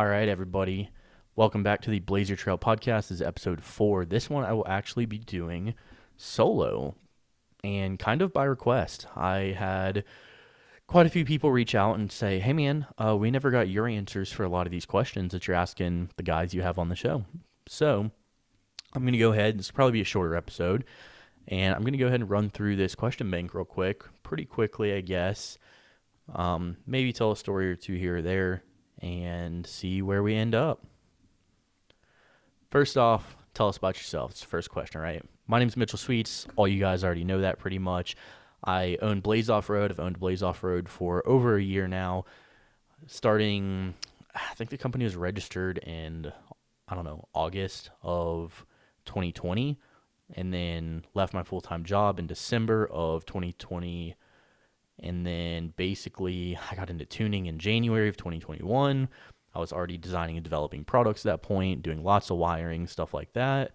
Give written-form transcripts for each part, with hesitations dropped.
All right, everybody. Welcome back to the Blazer Trail Podcast. This is episode 4. This one I will actually be doing solo and kind of by request. I had quite a few people reach out and say, hey, man, we never got your answers for a lot of these questions that you're asking the guys you have on the show. So I'm going to go ahead. This will probably be a shorter episode. And I'm going to go ahead and run through this question bank real quick, pretty quickly, I guess. Maybe tell a story or two here or there and see where we end up. First off, tell us about yourself. It's the first question, right? My name's Mitchell Sweets. All you guys already know that pretty much. I own Blaze Off-Road. I've owned Blaze Off-Road for over a year now. Starting, I think the company was registered in, August of 2020. And then left my full-time job in December of 2020. And then basically I got into tuning in January of 2021. I was already designing and developing products at that point, doing lots of wiring, stuff like that.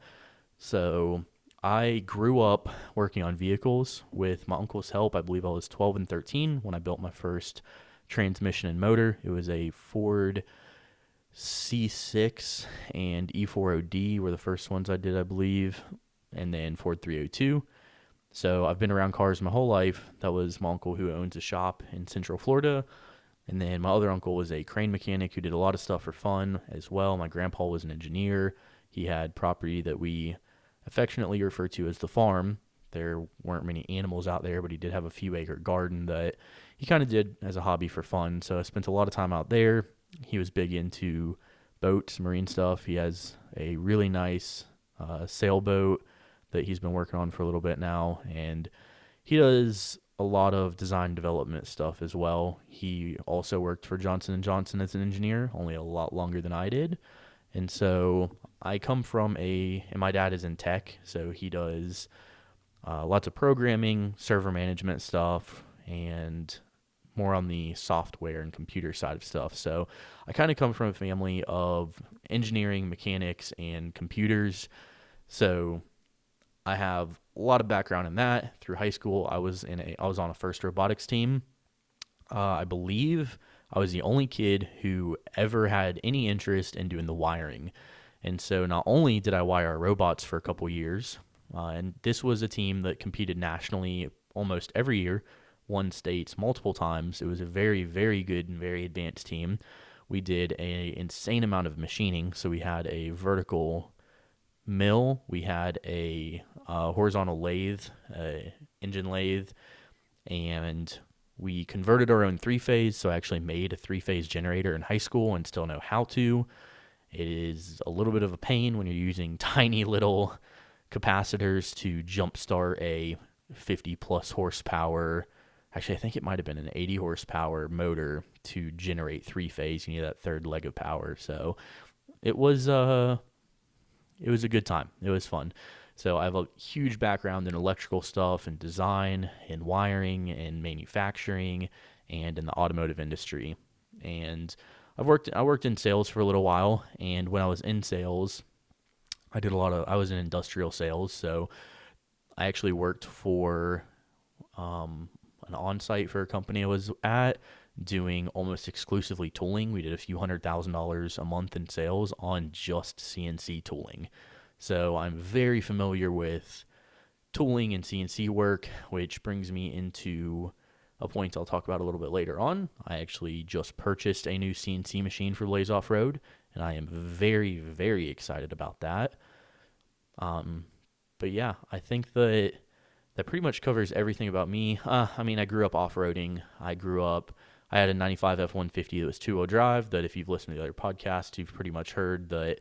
So I grew up working on vehicles with my uncle's help. I believe I was 12 and 13 when I built my first transmission and motor. It was a Ford C6 and Ep4 were the first ones I did, I believe, and then Ford 302. So I've been around cars my whole life. That was my uncle who owns a shop in Central Florida. And then my other uncle was a crane mechanic who did a lot of stuff for fun as well. My grandpa was an engineer. He had property that we affectionately refer to as the farm. There weren't many animals out there, but he did have a few acre garden that he kind of did as a hobby for fun. So I spent a lot of time out there. He was big into boats, marine stuff. He has a really nice sailboat that he's been working on for a little bit now, and he does a lot of design development stuff as well. He also worked for Johnson & Johnson as an engineer, only a lot longer than I did. And so I come from and my dad is in tech, so he does lots of programming, server management stuff, and more on the software and computer side of stuff. So I kind of come from a family of engineering, mechanics, and computers. So I have a lot of background in that. Through high school, I was on a first robotics team. I believe I was the only kid who ever had any interest in doing the wiring. And so not only did I wire robots for a couple years, and this was a team that competed nationally almost every year, won states multiple times. It was a very, very good and very advanced team. We did an insane amount of machining. So we had a vertical mill, we had a horizontal lathe, engine lathe, and we converted our own three-phase. So I actually made a three-phase generator in high school and still know how to. It is a little bit of a pain when you're using tiny little capacitors to jumpstart a 50 plus horsepower. Actually, I think it might have been an 80 horsepower motor to generate three-phase. You need that third leg of power. So it was a good time. It was fun. So I have a huge background in electrical stuff and design and wiring and manufacturing and in the automotive industry. And I worked in sales for a little while. And when I was in sales, I was in industrial sales. So I actually worked for an on-site for a company I was at, doing almost exclusively tooling. We did a few $100,000 a month in sales on just CNC tooling. So I'm very familiar with tooling and CNC work, which brings me into a point I'll talk about a little bit later on. I actually just purchased a new CNC machine for Blaze Off-Road, and I am very, very excited about that. But yeah, I think that pretty much covers everything about me. I grew up off-roading. I had a 95 F-150 that was two-wheel drive, that if you've listened to the other podcasts, you've pretty much heard that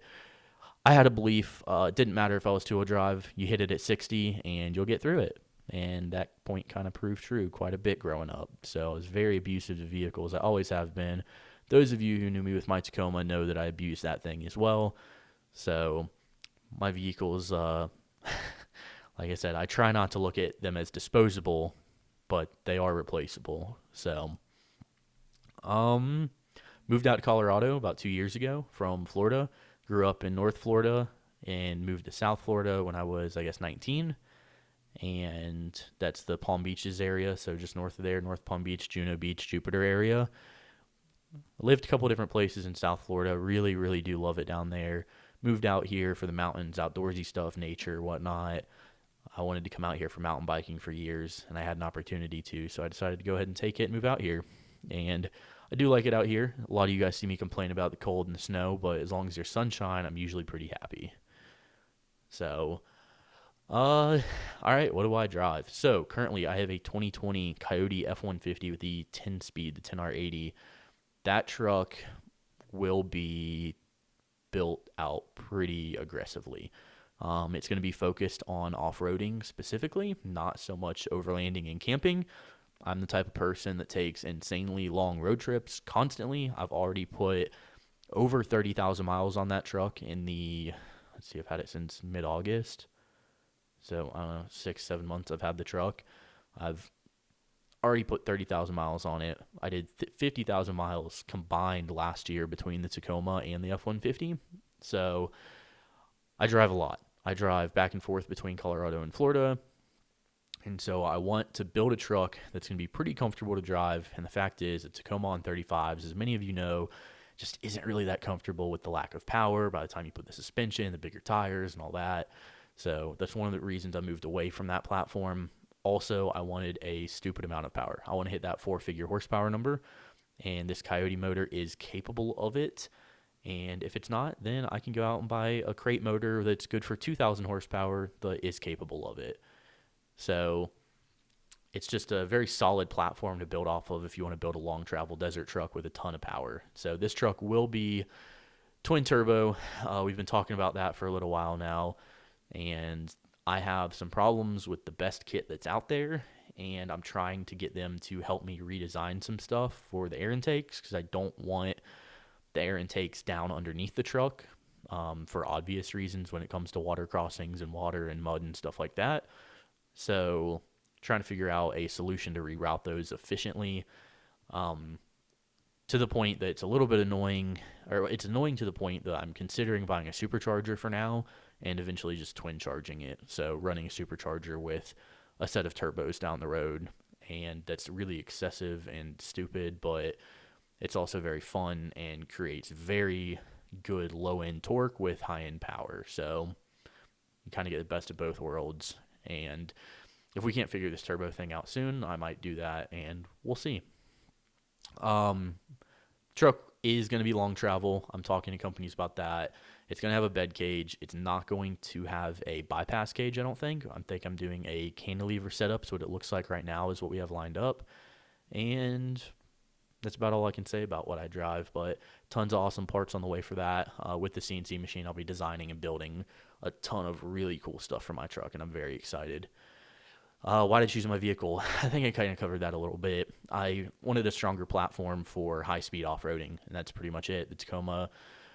I had a belief, it didn't matter if I was two-wheel drive, you hit it at 60 and you'll get through it. And that point kind of proved true quite a bit growing up. So I was very abusive to vehicles. I always have been. Those of you who knew me with my Tacoma know that I abused that thing as well. So my vehicles, like I said, I try not to look at them as disposable, but they are replaceable. So moved out to Colorado about 2 years ago from Florida. Grew up in North Florida and moved to South Florida when I was, 19. And that's the Palm Beaches area, so just north of there, North Palm Beach, Juno Beach, Jupiter area. lived a couple of different places in South Florida. Really, really do love it down there. Moved out here for the mountains, outdoorsy stuff, nature, whatnot. I wanted to come out here for mountain biking for years, and I had an opportunity to, so I decided to go ahead and take it and move out here. And I do like it out here. A lot of you guys see me complain about the cold and the snow, but as long as there's sunshine, I'm usually pretty happy. So, all right, what do I drive? So currently, I have a 2020 Coyote F-150 with the 10-speed, the 10R80. That truck will be built out pretty aggressively. It's going to be focused on off-roading specifically, not so much overlanding and camping. I'm the type of person that takes insanely long road trips constantly. I've already put over 30,000 miles on that truck let's see, I've had it since mid-August. So, I don't know, 6-7 months I've had the truck. I've already put 30,000 miles on it. I did 50,000 miles combined last year between the Tacoma and the F-150. So, I drive a lot. I drive back and forth between Colorado and Florida. And so I want to build a truck that's going to be pretty comfortable to drive. And the fact is, a Tacoma on 35s, as many of you know, just isn't really that comfortable with the lack of power by the time you put the suspension, the bigger tires, and all that. So that's one of the reasons I moved away from that platform. Also, I wanted a stupid amount of power. I want to hit that 4-figure horsepower number, and this Coyote motor is capable of it. And if it's not, then I can go out and buy a crate motor that's good for 2,000 horsepower that is capable of it. So it's just a very solid platform to build off of if you want to build a long travel desert truck with a ton of power. So this truck will be twin turbo. We've been talking about that for a little while now, and I have some problems with the best kit that's out there, and I'm trying to get them to help me redesign some stuff for the air intakes because I don't want the air intakes down underneath the truck for obvious reasons when it comes to water crossings and water and mud and stuff like that. So trying to figure out a solution to reroute those efficiently to the point that it's a little bit annoying, or it's annoying to the point that I'm considering buying a supercharger for now and eventually just twin charging it. So running a supercharger with a set of turbos down the road, and that's really excessive and stupid, but it's also very fun and creates very good low-end torque with high-end power. So you kind of get the best of both worlds. And if we can't figure this turbo thing out soon, I might do that, and we'll see. Truck is going to be long travel. I'm talking to companies about that. It's going to have a bed cage. It's not going to have a bypass cage, I don't think. I think I'm doing a cantilever setup, so what it looks like right now is what we have lined up. And that's about all I can say about what I drive, but tons of awesome parts on the way for that. With the CNC machine, I'll be designing and building a ton of really cool stuff for my truck, and I'm very excited. Why did I choose my vehicle? I think I kind of covered that a little bit. I wanted a stronger platform for high-speed off-roading, and that's pretty much it. The Tacoma,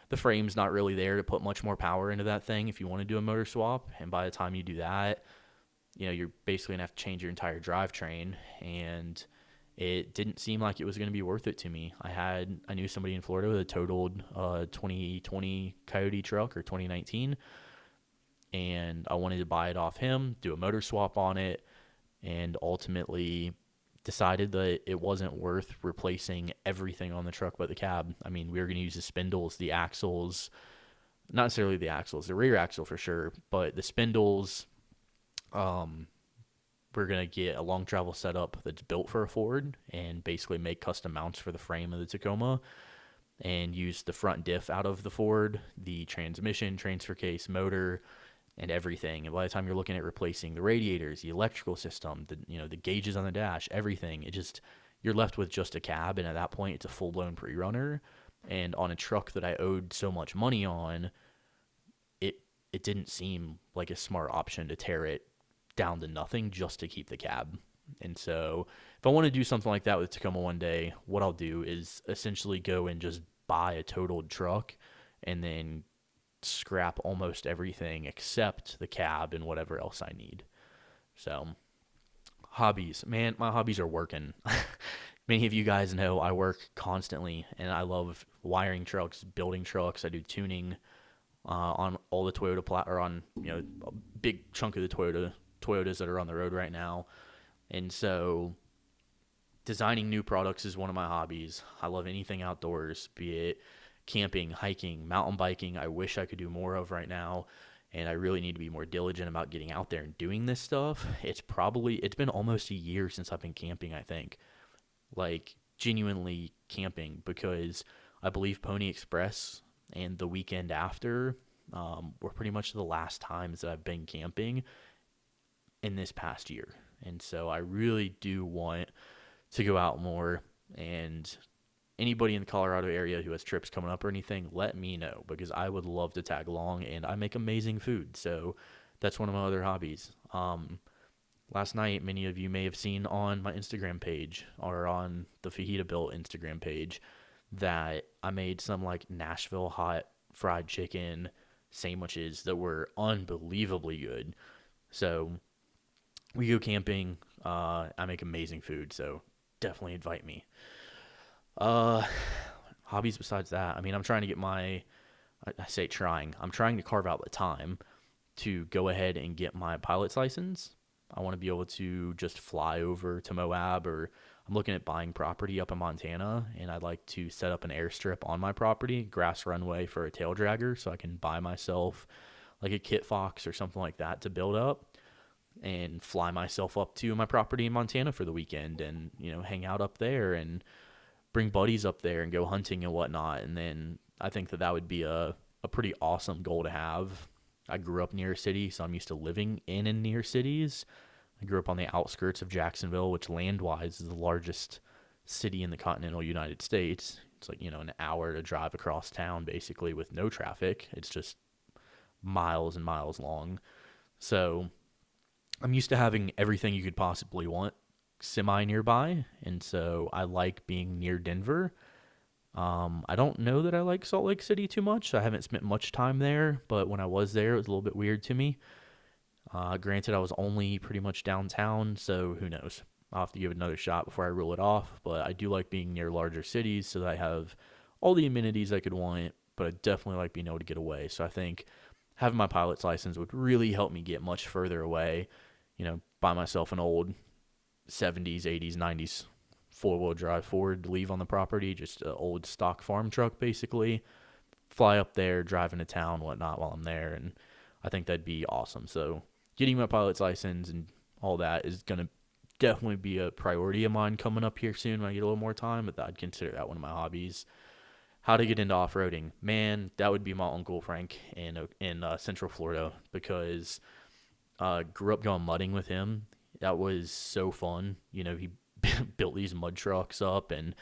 the frame's not really there to put much more power into that thing if you want to do a motor swap, and by the time you do that, you're basically going to have to change your entire drivetrain, and it didn't seem like it was going to be worth it to me. I knew somebody in Florida with a totaled 2020 Coyote truck, or 2019, and I wanted to buy it off him, do a motor swap on it, and ultimately decided that it wasn't worth replacing everything on the truck but the cab. I mean, we were going to use the spindles, the axles, not necessarily the axles, the rear axle for sure, but the spindles. We're going to get a long travel setup that's built for a Ford and basically make custom mounts for the frame of the Tacoma and use the front diff out of the Ford, the transmission, transfer case, motor, and everything. And by the time you're looking at replacing the radiators, the electrical system, the gauges on the dash, everything, you're left with just a cab, and at that point it's a full-blown pre-runner. And on a truck that I owed so much money on, it didn't seem like a smart option to tear it down to nothing just to keep the cab. And so if I want to do something like that with Tacoma one day, what I'll do is essentially go and just buy a totaled truck and then scrap almost everything except the cab and whatever else I need. So hobbies, man, my hobbies are working. Many of you guys know I work constantly, and I love wiring trucks, building trucks. I do tuning on all the Toyota or on a big chunk of the Toyotas that are on the road right now. And so designing new products is one of my hobbies. I love anything outdoors, be it camping, hiking, mountain biking. I wish I could do more of right now, and I really need to be more diligent about getting out there and doing this stuff. It's been almost a year since I've been camping, I think. Like genuinely camping, because I believe Pony Express and the weekend after were pretty much the last times that I've been camping in this past year. And so I really do want to go out more, and anybody in the Colorado area who has trips coming up or anything, let me know, because I would love to tag along, and I make amazing food. So that's one of my other hobbies. Last night, many of you may have seen on my Instagram page or on the Fajita Built Instagram page that I made some like Nashville hot fried chicken sandwiches that were unbelievably good. So we go camping. I make amazing food, so definitely invite me. Hobbies besides that, I mean, I'm trying to get I say trying, I'm trying to carve out the time to go ahead and get my pilot's license. I want to be able to just fly over to Moab, or I'm looking at buying property up in Montana, and I'd like to set up an airstrip on my property, grass runway for a tail dragger, so I can buy myself like a Kit Fox or something like that to build up and fly myself up to my property in Montana for the weekend and, hang out up there and bring buddies up there and go hunting and whatnot. And then I think that would be a pretty awesome goal to have. I grew up near a city, so I'm used to living in and near cities. I grew up on the outskirts of Jacksonville, which land-wise is the largest city in the continental United States. It's like, an hour to drive across town, basically, with no traffic. It's just miles and miles long. So I'm used to having everything you could possibly want semi-nearby, and so I like being near Denver. I don't know that I like Salt Lake City too much. I haven't spent much time there, but when I was there, it was a little bit weird to me. Granted, I was only pretty much downtown, so who knows? I'll have to give it another shot before I rule it off, but I do like being near larger cities so that I have all the amenities I could want, but I definitely like being able to get away. So I think having my pilot's license would really help me get much further away, buy myself an old 70s, 80s, 90s four-wheel drive Ford to leave on the property, just an old stock farm truck basically, fly up there, drive into town, whatnot while I'm there, and I think that'd be awesome. So getting my pilot's license and all that is going to definitely be a priority of mine coming up here soon when I get a little more time, but I'd consider that one of my hobbies. How to get into off-roading. Man, that would be my Uncle Frank in Central Florida, because grew up going mudding with him. That was so fun. He built these mud trucks up, and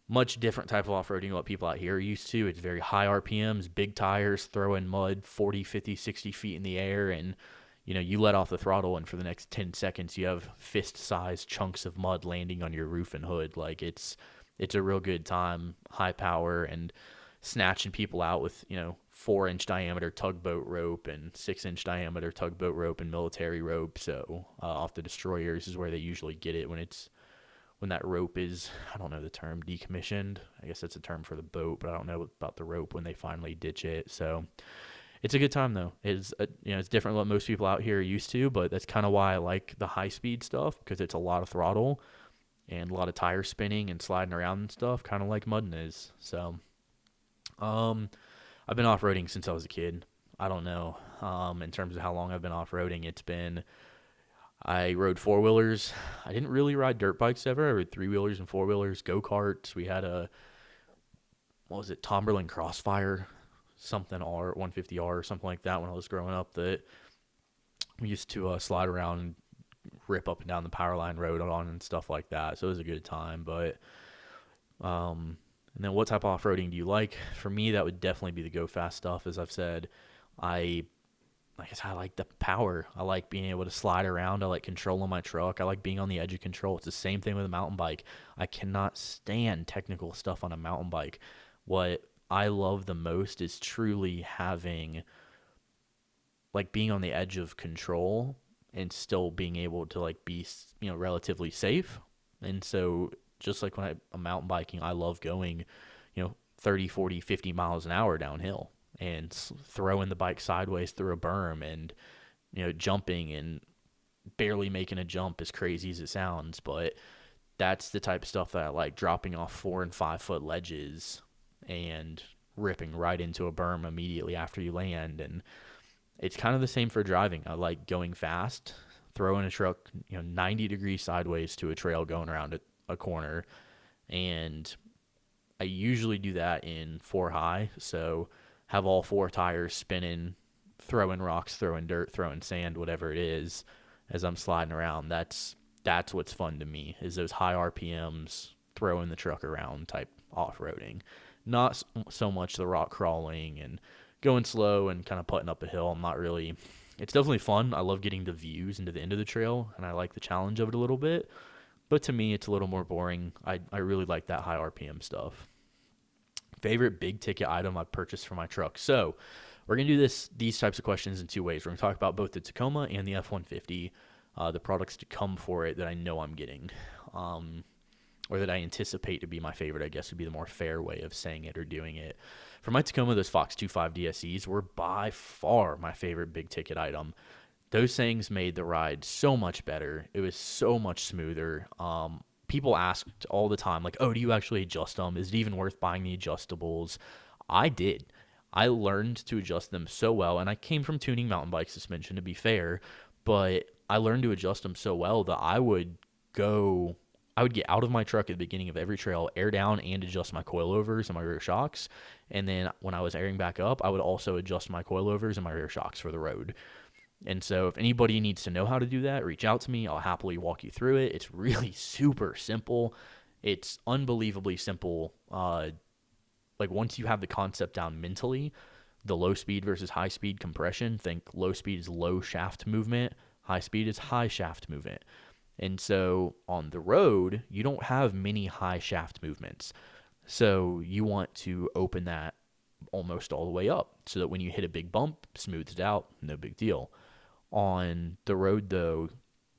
much different type of off-roading what people out here are used to. It's very high RPMs, big tires, throwing mud 40, 50, 60 feet in the air, and you let off the throttle, and for the next 10 seconds you have fist-sized chunks of mud landing on your roof and hood. Like it's a real good time, high power, and snatching people out with 4-inch diameter tugboat rope and 6-inch diameter tugboat rope and military rope. So off the destroyers is where they usually get it when that rope is, I don't know the term, decommissioned. I guess that's a term for the boat, but I don't know about the rope when they finally ditch it. So it's a good time though. It's different than what most people out here are used to, but that's kind of why I like the high speed stuff, because it's a lot of throttle and a lot of tire spinning and sliding around and stuff, kind of like mudding is. So I've been off-roading since I was a kid. I don't know in terms of how long I've been off-roading. I rode four-wheelers. I didn't really ride dirt bikes ever. I rode three-wheelers and four-wheelers, go-karts. We had Tomberlin Crossfire, something R, 150R or something like that when I was growing up, that we used to slide around and rip up and down the Powerline Road on and stuff like that. So it was a good time. But and then what type of off-roading do you like? For me, that would definitely be the go-fast stuff. As I've said, I like the power. I like being able to slide around. I like controlling my truck. I like being on the edge of control. It's the same thing with a mountain bike. I cannot stand technical stuff on a mountain bike. What I love the most is truly having, being on the edge of control and still being able to, be, relatively safe. And so just like when I'm mountain biking, I love going, 30, 40, 50 miles an hour downhill and throwing the bike sideways through a berm and, jumping and barely making a jump, as crazy as it sounds. But that's the type of stuff that I like, dropping off 4 and 5 foot ledges and ripping right into a berm immediately after you land. And it's kind of the same for driving. I like going fast, throwing a truck, 90 degrees sideways to a trail going around a corner. And I usually do that in 4 high. So have all 4 tires spinning, throwing rocks, throwing dirt, throwing sand, whatever it is, as I'm sliding around. That's what's fun to me, is those high RPMs, throwing the truck around type off-roading. Not so much the rock crawling and going slow and kind of putting up a hill. I'm not really. It's definitely fun. I love getting the views into the end of the trail, and I like the challenge of it a little bit. But to me, it's a little more boring. I really like that high RPM stuff. Favorite big ticket item I've purchased for my truck. So we're going to do these types of questions in 2 ways. We're going to talk about both the Tacoma and the F-150, the products to come for it that I know I'm getting, or that I anticipate to be my favorite, I guess would be the more fair way of saying it or doing it. For my Tacoma, those Fox 2.5 DSEs were by far my favorite big ticket item. Those things made the ride so much better. It was so much smoother. People asked all the time, like, oh, do you actually adjust them? Is it even worth buying the adjustables? I did. I learned to adjust them so well, and I came from tuning mountain bike suspension, to be fair, but I learned to adjust them so well that I would get out of my truck at the beginning of every trail, air down, and adjust my coilovers and my rear shocks. And then when I was airing back up, I would also adjust my coilovers and my rear shocks for the road. And so if anybody needs to know how to do that, reach out to me. I'll happily walk you through it. It's really super simple. It's unbelievably simple. Like once you have the concept down mentally, the low speed versus high speed compression, think low speed is low shaft movement, high speed is high shaft movement. And so on the road, you don't have many high shaft movements. So you want to open that almost all the way up so that when you hit a big bump, smooths it out, no big deal. On the road, though,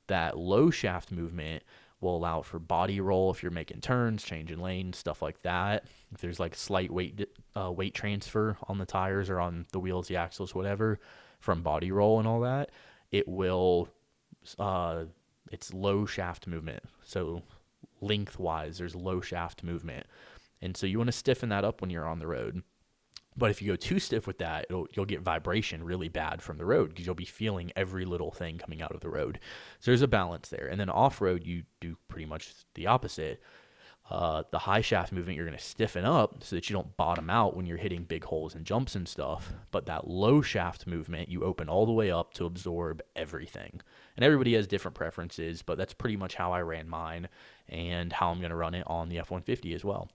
that low shaft movement will allow for body roll if you're making turns, changing lanes, stuff like that. If there's like slight weight transfer on the tires or on the wheels, the axles, whatever, from body roll and all that, it will, it's low shaft movement. So lengthwise, there's low shaft movement. And so you want to stiffen that up when you're on the road. But if you go too stiff with that, you'll get vibration really bad from the road because you'll be feeling every little thing coming out of the road. So there's a balance there. And then off-road, you do pretty much the opposite. The high shaft movement, you're going to stiffen up so that you don't bottom out when you're hitting big holes and jumps and stuff. But that low shaft movement, you open all the way up to absorb everything. And everybody has different preferences, but that's pretty much how I ran mine and how I'm going to run it on the F-150 as well.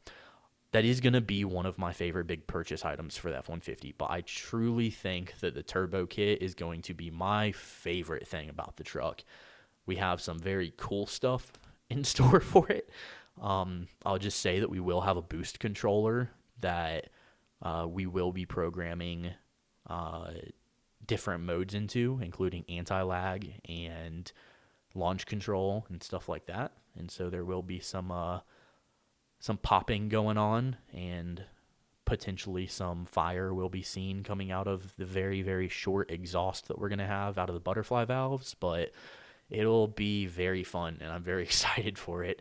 That is going to be one of my favorite big purchase items for the F-150, but I truly think that the turbo kit is going to be my favorite thing about the truck. We have some very cool stuff in store for it. I'll just say that we will have a boost controller that we will be programming different modes into, including anti-lag and launch control and stuff like that. And so there will be some popping going on, and potentially some fire will be seen coming out of the very, very short exhaust that we're going to have out of the butterfly valves, but it'll be very fun, and I'm very excited for it.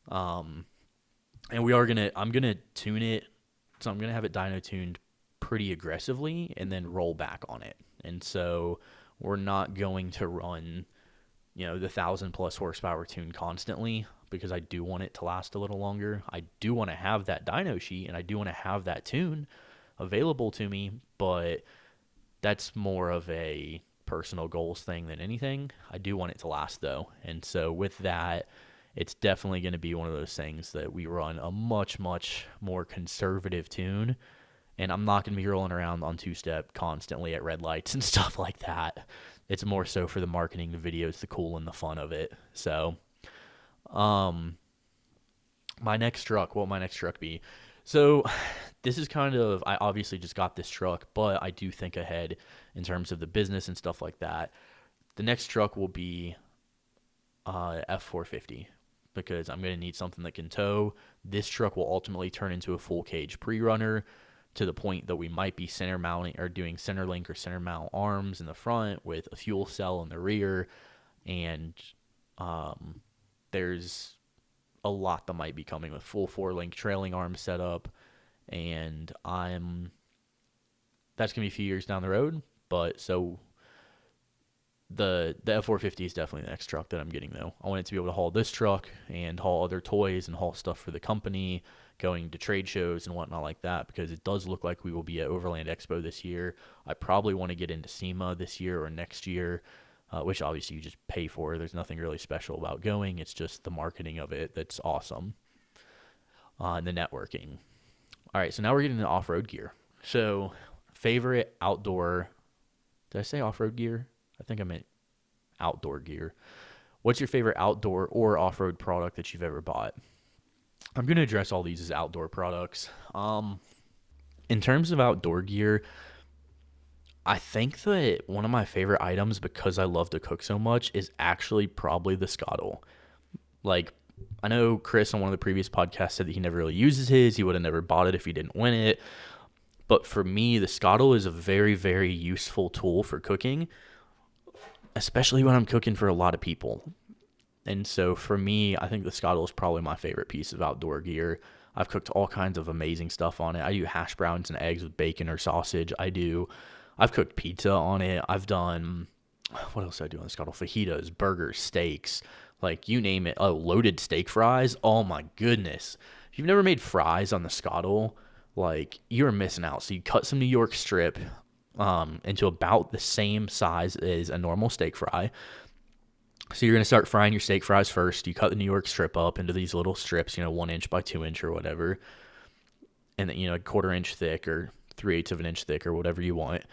And I'm going to tune it, so I'm going to have it dyno tuned pretty aggressively and then roll back on it. And so we're not going to run, the 1,000+ horsepower tune constantly, because I do want it to last a little longer. I do want to have that dyno sheet, and I do want to have that tune available to me, but that's more of a personal goals thing than anything. I do want it to last, though. And so with that, it's definitely going to be one of those things that we run a much, much more conservative tune, and I'm not going to be rolling around on two-step constantly at red lights and stuff like that. It's more so for the marketing, the videos, the cool, and the fun of it. So my next truck, what will my next truck be? So this is I obviously just got this truck, but I do think ahead in terms of the business and stuff like that. The next truck will be F450, because I'm going to need something that can tow. This truck will ultimately turn into a full cage pre-runner, to the point that we might be center mounting or doing center link or center mount arms in the front with a fuel cell in the rear. And there's a lot that might be coming with full 4-link trailing arm setup, and that's going to be a few years down the road, but so the F450 is definitely the next truck that I'm getting, though. I want it to be able to haul this truck and haul other toys and haul stuff for the company, going to trade shows and whatnot like that, because it does look like we will be at Overland Expo this year. I probably want to get into SEMA this year or next year, which obviously you just pay for. There's nothing really special about going. It's just the marketing of it that's awesome, and the networking. All right, so now we're getting into off-road gear. So favorite outdoor, did I say off-road gear? I think I meant outdoor gear. What's your favorite outdoor or off-road product that you've ever bought? I'm going to address all these as outdoor products. In terms of outdoor gear, I think that one of my favorite items, because I love to cook so much, is actually probably the scuttle. Like, I know Chris on one of the previous podcasts said that he never really uses his. He would have never bought it if he didn't win it. But for me, the scuttle is a very, very useful tool for cooking, especially when I'm cooking for a lot of people. And so for me, I think the scuttle is probably my favorite piece of outdoor gear. I've cooked all kinds of amazing stuff on it. I do hash browns and eggs with bacon or sausage. I've cooked pizza on it. I've done, what else do I do on the scuttle? Fajitas, burgers, steaks, like you name it. Oh, loaded steak fries. Oh my goodness. If you've never made fries on the scuttle, like you're missing out. So you cut some New York strip into about the same size as a normal steak fry. So you're going to start frying your steak fries first. You cut the New York strip up into these little strips, 1 inch by 2 inch or whatever. And then, a 1/4 inch thick or 3/8 of an inch thick or whatever you want.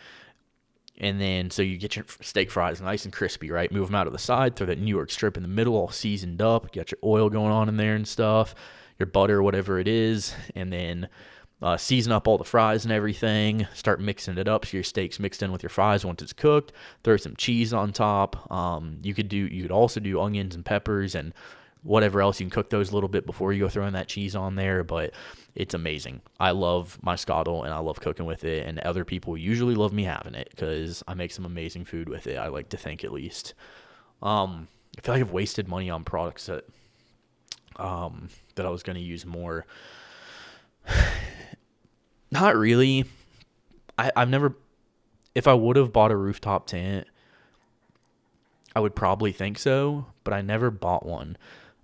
And then, so you get your steak fries nice and crispy, right? Move them out of the side, throw that New York strip in the middle, all seasoned up. You got your oil going on in there and stuff, your butter, whatever it is. And then season up all the fries and everything. Start mixing it up so your steak's mixed in with your fries once it's cooked. Throw some cheese on top. You could also do onions and peppers and whatever else. You can cook those a little bit before you go throwing that cheese on there, but it's amazing. I love my scuttle and I love cooking with it, and other people usually love me having it because I make some amazing food with it. I like to think, at least. I feel like I've wasted money on products that I was going to use more. Not really. I've never, if I would have bought a rooftop tent, I would probably think so, but I never bought one.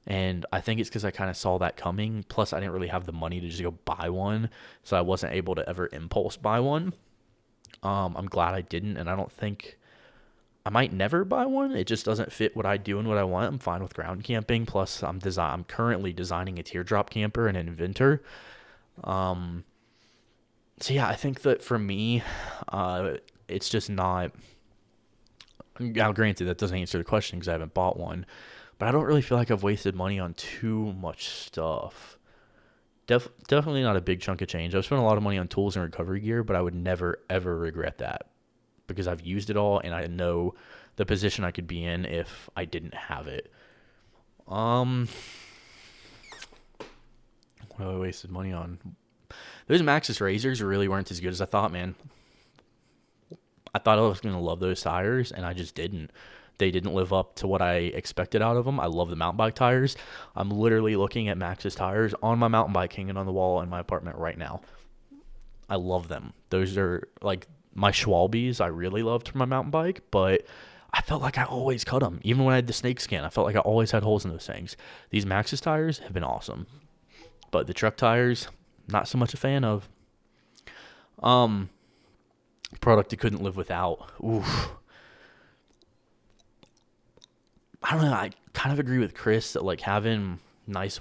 And I think it's because I kind of saw that coming. Plus, I didn't really have the money to just go buy one, so I wasn't able to ever impulse buy one. I'm glad I didn't, and I don't think I might never buy one. It just doesn't fit what I do and what I want. I'm fine with ground camping. Plus, I'm currently designing a teardrop camper and an Inventor. So yeah, I think that for me, it's just not. Now, granted, that doesn't answer the question because I haven't bought one, but I don't really feel like I've wasted money on too much stuff. Definitely not a big chunk of change. I've spent a lot of money on tools and recovery gear, but I would never, ever regret that because I've used it all and I know the position I could be in if I didn't have it. What have I wasted money on? Those Maxxis razors really weren't as good as I thought, man. I thought I was going to love those tires, and I just didn't. They didn't live up to what I expected out of them. I love the mountain bike tires. I'm literally looking at Maxxis tires on my mountain bike hanging on the wall in my apartment right now. I love them. Those are like my Schwalbes I really loved for my mountain bike, but I felt like I always cut them. Even when I had the snake skin, I felt like I always had holes in those things. These Maxxis tires have been awesome. But the truck tires, not so much a fan of. Product I couldn't live without. Oof. I don't know. I kind of agree with Chris that like having nice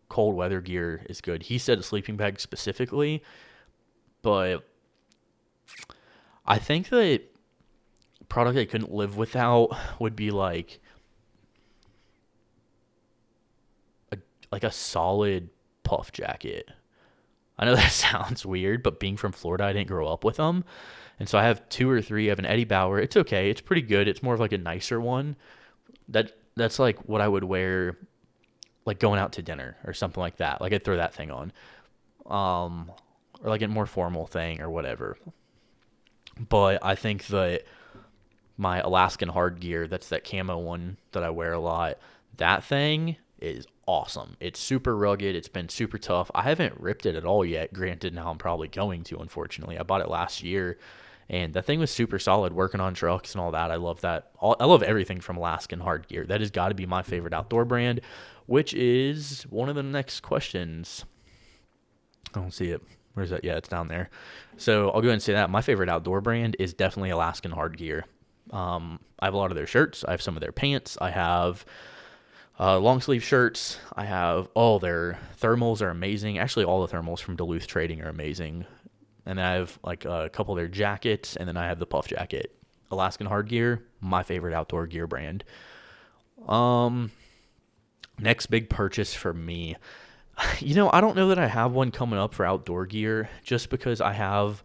cold weather gear is good. He said a sleeping bag specifically, but I think that product I couldn't live without would be like a solid puff jacket. I know that sounds weird, but being from Florida, I didn't grow up with them. And so I have 2 or 3. I have an Eddie Bauer. It's okay. It's pretty good. It's more of like a nicer one. That's like what I would wear like going out to dinner or something like that. Like I'd throw that thing on. Or like a more formal thing or whatever. But I think that my Alaskan hard gear, that's that camo one that I wear a lot, that thing is awesome. It's super rugged. It's been super tough. I haven't ripped it at all yet. Granted, now I'm probably going to, unfortunately. I bought it last year, and that thing was super solid, working on trucks and all that. I love that. I love everything from Alaskan Hard Gear. That has got to be my favorite outdoor brand, which is one of the next questions. I don't see it. Where's that? Yeah, it's down there. So I'll go ahead and say that. My favorite outdoor brand is definitely Alaskan Hard Gear. I have a lot of their shirts. I have some of their pants. I have long sleeve shirts. I have all their thermals are amazing. Actually, all the thermals from Duluth Trading are amazing. And then I have like a couple of their jackets, and then I have the puff jacket. Alaskan Hard Gear, my favorite outdoor gear brand. Next big purchase for me. You know, I don't know that I have one coming up for outdoor gear, just because I have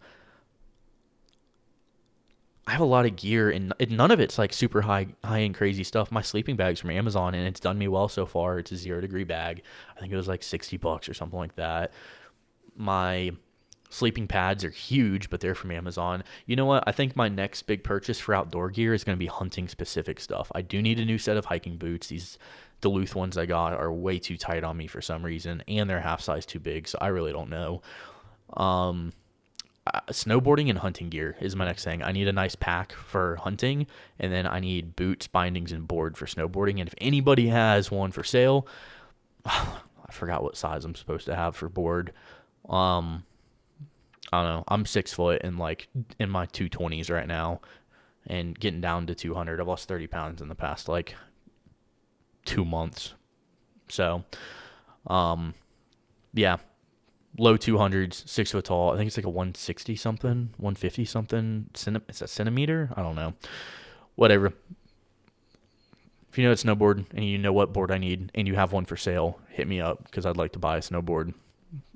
a lot of gear, and none of it's like super high-end crazy stuff. My sleeping bag's from Amazon, and it's done me well so far. It's a 0 degree bag. I think it was like $60 or something like that. My sleeping pads are huge, but they're from Amazon. You know what? I think my next big purchase for outdoor gear is going to be hunting-specific stuff. I do need a new set of hiking boots. These Duluth ones I got are way too tight on me for some reason, and they're half size too big, so I really don't know. Snowboarding and hunting gear is my next thing. I need a nice pack for hunting, and then I need boots, bindings, and board for snowboarding. And if anybody has one for sale, I forgot what size I'm supposed to have for board. I don't know. I'm 6 foot and like in my 220s right now, and getting down to 200. I've lost 30 pounds in the past like 2 months. So, yeah, low 200s, 6 foot tall. I think it's like a 160 something, 150 something. It's a centimeter. I don't know. Whatever. If you know it's snowboard and you know what board I need and you have one for sale, hit me up, because I'd like to buy a snowboard.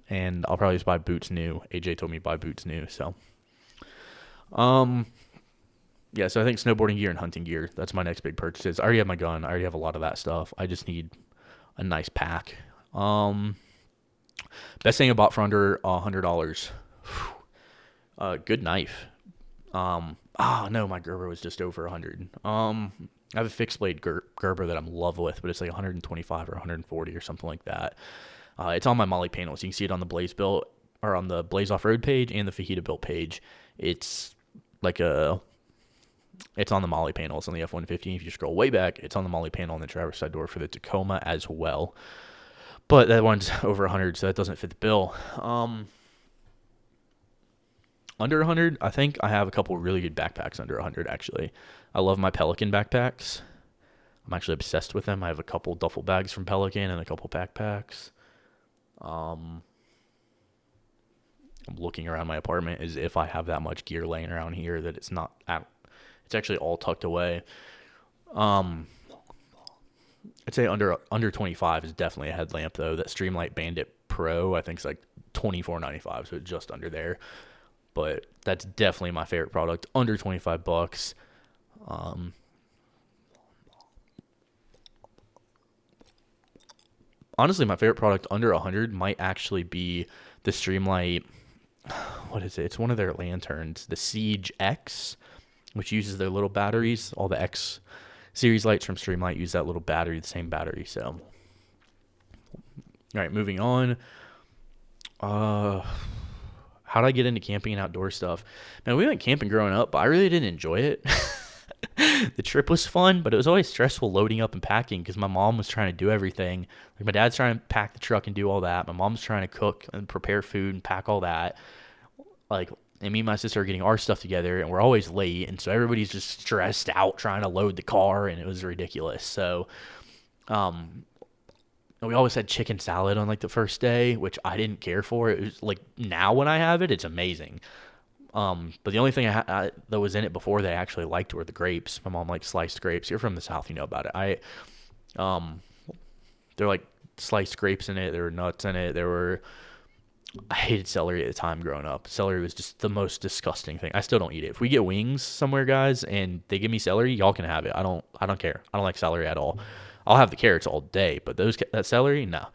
And I'll probably just buy boots new. AJ told me to buy boots new. So, yeah, so I think snowboarding gear and hunting gear, that's my next big purchases. I already have my gun. I already have a lot of that stuff. I just need a nice pack. Best thing I bought for under $100. Good knife. No, my Gerber was just over 100. I have a fixed blade Gerber that I'm in love with, but it's like 125 or 140 or something like that. It's on my Molly panels. You can see it on the Blaze Built, or on the Blaze Off-Road page and the Fajita Built page. It's like it's on the Molly panels on the F-150. If you scroll way back, it's on the Molly panel on the driver's side door for the Tacoma as well. But that one's over 100, so that doesn't fit the bill. Under 100, I think I have a couple really good backpacks under 100, actually. I love my Pelican backpacks. I'm actually obsessed with them. I have a couple duffel bags from Pelican and a couple backpacks. I'm looking around my apartment as if I have that much gear laying around here that it's not. It's actually all tucked away. I'd say under 25 is definitely a headlamp, though. That Streamlight Bandit Pro, I think, is like $24.95, so it's just under there. But that's definitely my favorite product, under $25. Honestly, my favorite product under 100 might actually be the Streamlight. What is it? It's one of their lanterns, the Siege X, which uses their little batteries. All the X series lights from Streamlight use that little battery, the same battery. So, all right, moving on. How did I get into camping and outdoor stuff? Man, we went camping growing up, but I really didn't enjoy it. The trip was fun, but it was always stressful loading up and packing, because my mom was trying to do everything. Like, my dad's trying to pack the truck and do all that. My mom's trying to cook and prepare food and pack all that. Like, and me and my sister are getting our stuff together, and we're always late, and so everybody's just stressed out trying to load the car, and it was ridiculous. So, we always had chicken salad on like the first day, which I didn't care for. It was like, now when I have it, it's amazing. But the only thing that was in it before that I actually liked were the grapes. My mom liked sliced grapes. You're from the South, you know about it. They're like sliced grapes in it. There were nuts in it. I hated celery at the time growing up. Celery was just the most disgusting thing. I still don't eat it. If we get wings somewhere, guys, and they give me celery, y'all can have it. I don't care. I don't like celery at all. I'll have the carrots all day, but that celery, no.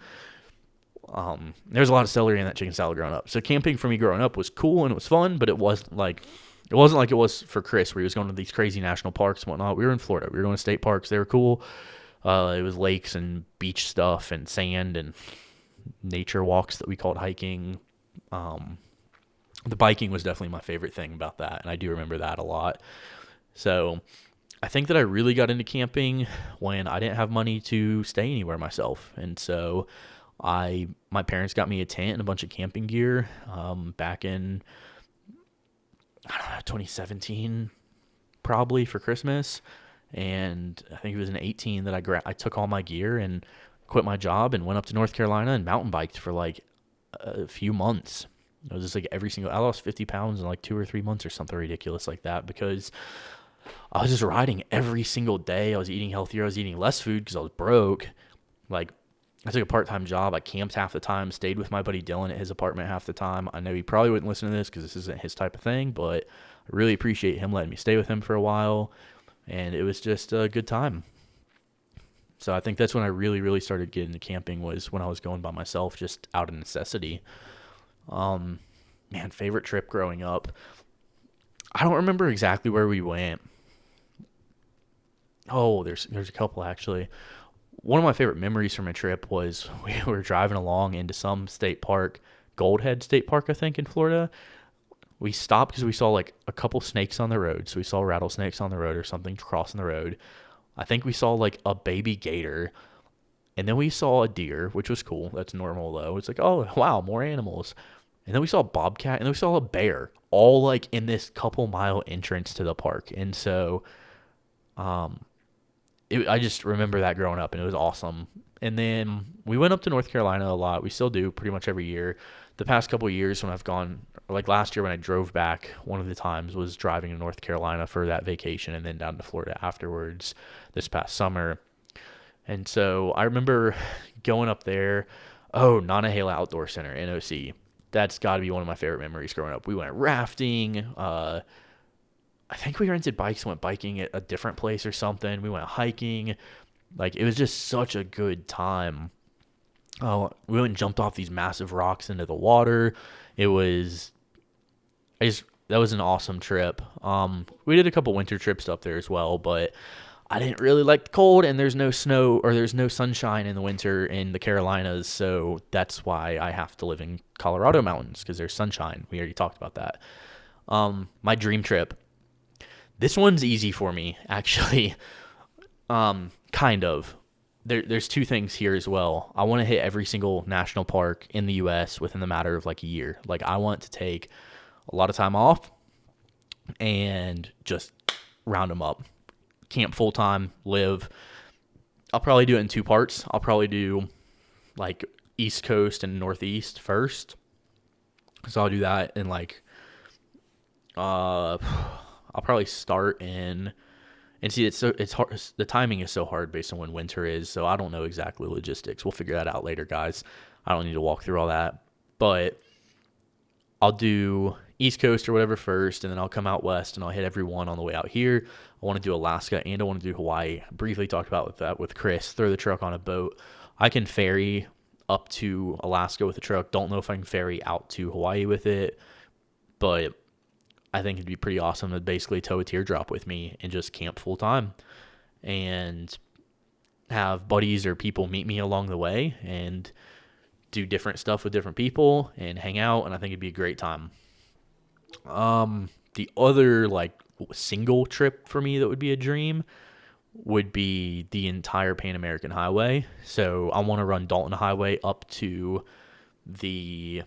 There's a lot of celery in that chicken salad growing up. So camping for me growing up was cool and it was fun, but it wasn't like it was for Chris, where he was going to these crazy national parks and whatnot. We were in Florida. We were going to state parks. They were cool. It was lakes and beach stuff and sand and nature walks that we called hiking. The biking was definitely my favorite thing about that, and I do remember that a lot. So I think that I really got into camping when I didn't have money to stay anywhere myself, and so my parents got me a tent and a bunch of camping gear back in, I don't know, 2017 probably, for Christmas. And I think it was in 18 that I took all my gear and quit my job and went up to North Carolina and mountain biked for like a few months. It was just like I lost 50 pounds in like 2 or 3 months or something ridiculous like that, because I was just riding every single day. I was eating healthier. I was eating less food because I was broke. Like, I took a part-time job. I camped half the time, stayed with my buddy Dylan at his apartment half the time. I know he probably wouldn't listen to this because this isn't his type of thing, but I really appreciate him letting me stay with him for a while. And it was just a good time. So I think that's when I really, really started getting into camping, was when I was going by myself, just out of necessity. Man, favorite trip growing up. I don't remember exactly where we went. Oh, there's a couple actually. One of my favorite memories from a trip was we were driving along into some state park, Goldhead State Park, I think, in Florida. We stopped because we saw like a couple snakes on the road. So we saw rattlesnakes on the road or something crossing the road. I think we saw like a baby gator. And then we saw a deer, which was cool. That's normal though. It's like, oh, wow, more animals. And then we saw a bobcat, and then we saw a bear, all like in this couple mile entrance to the park. And so I just remember that growing up, and it was awesome. And then we went up to North Carolina a lot. We still do pretty much every year. The past couple of years when I've gone, like last year when I drove back, one of the times was driving to North Carolina for that vacation and then down to Florida afterwards this past summer. And so I remember going up there. Oh, Nantahala Outdoor Center, NOC. That's got to be one of my favorite memories growing up. We went rafting. I think we rented bikes and went biking at a different place or something. We went hiking. Like, it was just such a good time. Oh, we went and jumped off these massive rocks into the water. That was an awesome trip. We did a couple winter trips up there as well, but I didn't really like the cold, and there's no snow or there's no sunshine in the winter in the Carolinas, so that's why I have to live in Colorado mountains, because there's sunshine. We already talked about that. My dream trip. This one's easy for me, actually. Kind of. There's two things here as well. I want to hit every single national park in the U.S. within the matter of like a year. Like, I want to take a lot of time off and just round them up. Camp full time, live. I'll probably do it in 2 parts. I'll probably do like East Coast and Northeast first. So I'll do that in like, I'll probably start in, and see, it's hard. The timing is so hard based on when winter is. So I don't know exactly logistics. We'll figure that out later, guys. I don't need to walk through all that, but I'll do East Coast or whatever first, and then I'll come out west and I'll hit every one on the way out here. I want to do Alaska and I want to do Hawaii. I briefly talked about that with Chris. Throw the truck on a boat. I can ferry up to Alaska with the truck. Don't know if I can ferry out to Hawaii with it, but I think it'd be pretty awesome to basically tow a teardrop with me and just camp full time and have buddies or people meet me along the way and do different stuff with different people and hang out. And I think it'd be a great time. The other like single trip for me that would be a dream would be the entire Panamerican Highway. So I want to run Dalton Highway up to the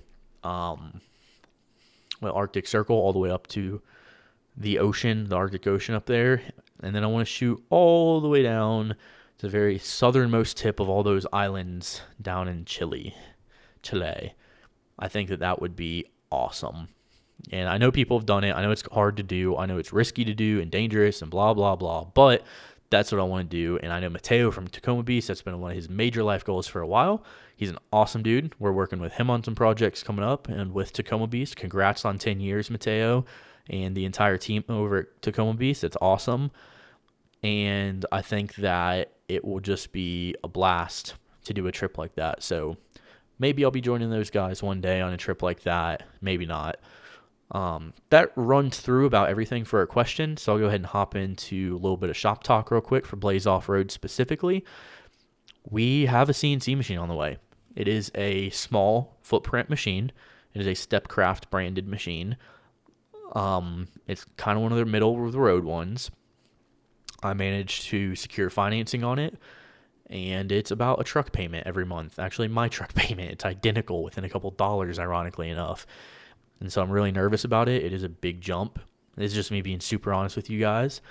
Arctic Circle, all the way up to the ocean, the Arctic Ocean up there. And then I want to shoot all the way down to the very southernmost tip of all those islands down in Chile. I think that would be awesome. And I know people have done it. I know it's hard to do. I know it's risky to do and dangerous and blah, blah, blah. But that's what I want to do. And I know Mateo from Tacoma Beast, that's been one of his major life goals for a while. He's an awesome dude. We're working with him on some projects coming up. And with Tacoma Beast, congrats on 10 years, Mateo, and the entire team over at Tacoma Beast. It's awesome. And I think that it will just be a blast to do a trip like that. So maybe I'll be joining those guys one day on a trip like that. Maybe not. That runs through about everything for a question. So I'll go ahead and hop into a little bit of shop talk real quick for Blaze Off-Road specifically. We have a CNC machine on the way. It is a small footprint machine. It is a Stepcraft branded machine. It's kind of one of their middle of the road ones. I managed to secure financing on it, and it's about a truck payment every month. Actually, my truck payment, it's identical within a couple dollars, ironically enough. And so I'm really nervous about it. It is a big jump. It's just me being super honest with you guys.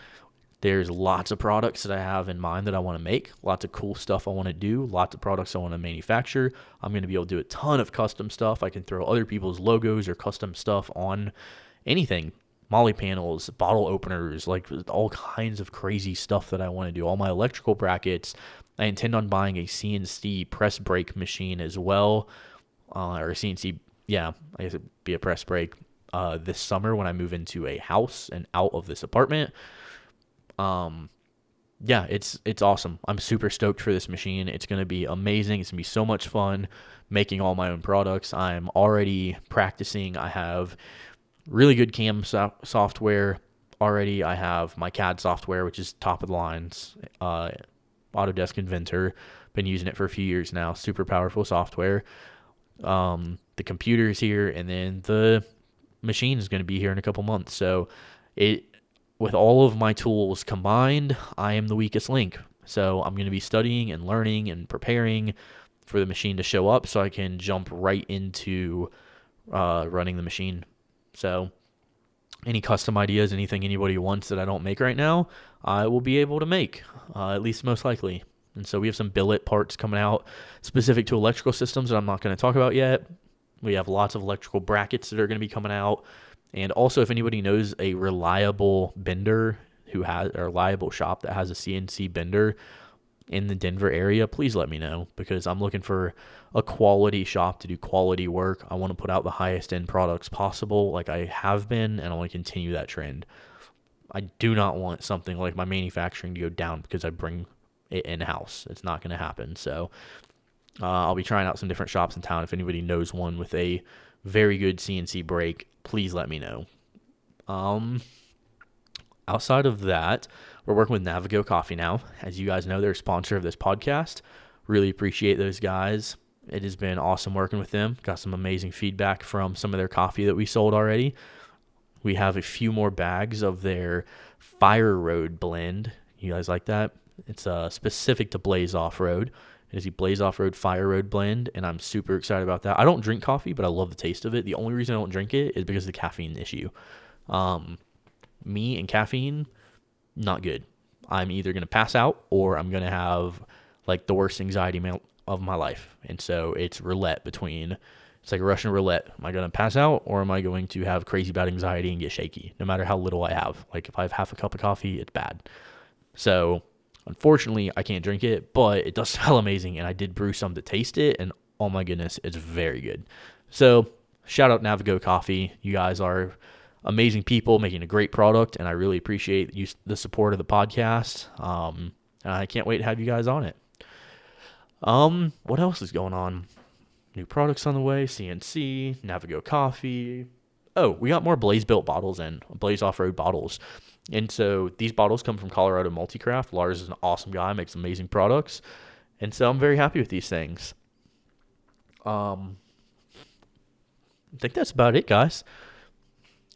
There's lots of products that I have in mind that I want to make, lots of cool stuff I want to do, lots of products I want to manufacture. I'm going to be able to do a ton of custom stuff. I can throw other people's logos or custom stuff on anything, molly panels, bottle openers, like all kinds of crazy stuff that I want to do. All my electrical brackets. I intend on buying a CNC press brake machine as well, or a CNC, I guess it'd be a press brake this summer when I move into a house and out of this apartment. It's awesome. I'm super stoked for this machine. It's going to be amazing. It's going to be so much fun making all my own products. I'm already practicing. I have really good cam software already. I have my CAD software, which is top of the lines, Autodesk Inventor. Been using it for a few years now. Super powerful software. The computer is here, and then the machine is going to be here in a couple months. So with all of my tools combined, I am the weakest link. So I'm going to be studying and learning and preparing for the machine to show up so I can jump right into running the machine. So any custom ideas, anything anybody wants that I don't make right now, I will be able to make, at least most likely. And so we have some billet parts coming out specific to electrical systems that I'm not going to talk about yet. We have lots of electrical brackets that are going to be coming out. And also, if anybody knows a reliable bender or a reliable shop that has a CNC bender in the Denver area, please let me know, because I'm looking for a quality shop to do quality work. I want to put out the highest end products possible like I have been, and I want to continue that trend. I do not want something like my manufacturing to go down because I bring it in-house. It's not going to happen. So I'll be trying out some different shops in town. If anybody knows one with a very good CNC brake, please let me know. Outside of that, we're working with Navigo Coffee now. As you guys know, they're a sponsor of this podcast. Really appreciate those guys. It has been awesome working with them. Got some amazing feedback from some of their coffee that we sold already. We have a few more bags of their Fire Road blend. You guys like that? It's specific to Blaze Off-Road. It is a Blaze Off-Road Fire Road blend, and I'm super excited about that. I don't drink coffee, but I love the taste of it. The only reason I don't drink it is because of the caffeine issue. Me and caffeine, not good. I'm either going to pass out or I'm going to have like the worst anxiety of my life. And so it's it's like Russian roulette. Am I going to pass out or am I going to have crazy bad anxiety and get shaky no matter how little I have? Like if I have half a cup of coffee, it's bad. So unfortunately, I can't drink it, but it does smell amazing. And I did brew some to taste it. And oh my goodness, it's very good. So shout out Navigo Coffee. You guys are amazing people making a great product, and I really appreciate the support of the podcast. I can't wait to have you guys on it. What else is going on? New products on the way, CNC, Navigo Coffee. Oh, we got more Blaze built bottles in, Blaze Off-Road bottles. And so these bottles come from Colorado Multicraft. Lars is an awesome guy, makes amazing products. And so I'm very happy with these things. I think that's about it, guys.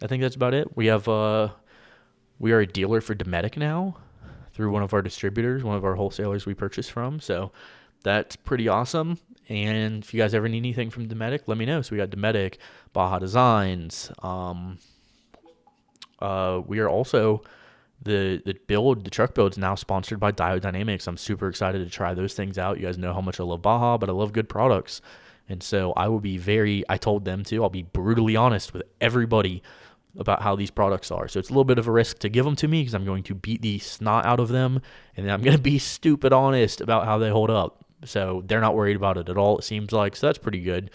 I think that's about it. We are a dealer for Dometic now through one of our distributors, one of our wholesalers we purchase from. So that's pretty awesome. And if you guys ever need anything from Dometic, let me know. So we got Dometic, Baja Designs. We are also the truck build is now sponsored by Diodynamics. I'm super excited to try those things out. You guys know how much I love Baja, but I love good products. And so I told them to, I'll be brutally honest with everybody about how these products are. So it's a little bit of a risk to give them to me because I'm going to beat the snot out of them, and then I'm going to be stupid honest about how they hold up. So they're not worried about it at all, it seems like. So that's pretty good.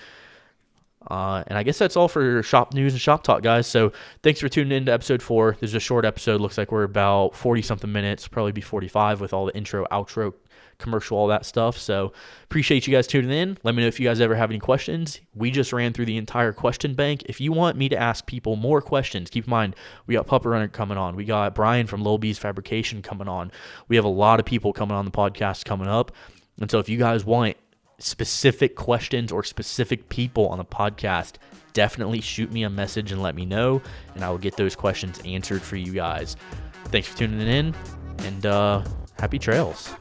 And I guess that's all for shop news and shop talk, guys. So thanks for tuning in to episode 4. This is a short episode. Looks like we're about 40-something minutes, probably be 45 with all the intro, outro, commercial, all that stuff. So appreciate you guys tuning in. Let me know if you guys ever have any questions. We just ran through the entire question bank. If you want me to ask people more questions, keep in mind, we got Pupper Runner coming on. We got Brian from Lil B's Fabrication coming on. We have a lot of people coming on the podcast coming up. And so if you guys want specific questions or specific people on the podcast, definitely shoot me a message and let me know, and I will get those questions answered for you guys. Thanks for tuning in, and happy trails.